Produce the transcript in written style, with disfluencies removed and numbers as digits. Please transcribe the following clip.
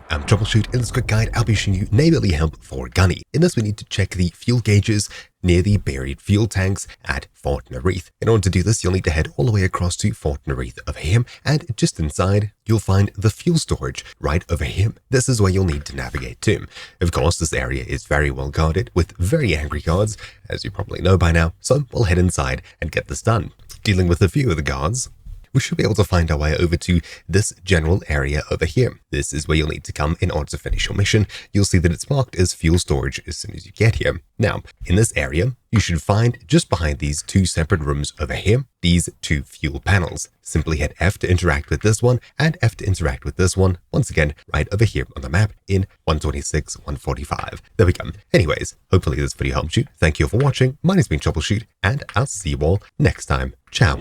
I'm Troubleshoot. In this quick guide, I'll be showing you neighborly help for Gunny. In this, we need to check the fuel gauges near the buried fuel tanks at Fort Nereith. In order to do this, you'll need to head all the way across to Fort Nereith over here, and just inside, you'll find the fuel storage right over here. This is where you'll need to navigate to. Of course, this area is very well guarded with very angry guards, as you probably know by now, so we'll head inside and get this done. Dealing with a few of the guards, we should be able to find our way over to this general area over here. This is where you'll need to come in order to finish your mission. You'll see that it's marked as fuel storage as soon as you get here. Now, in this area, you should find just behind these two separate rooms over here, these two fuel panels. Simply hit F to interact with this one and F to interact with this one, once again, right over here on the map in 126-145. There we go. Anyways, hopefully this video helped you. Thank you for watching. My name's been Troubleshoot, and I'll see you all next time. Ciao.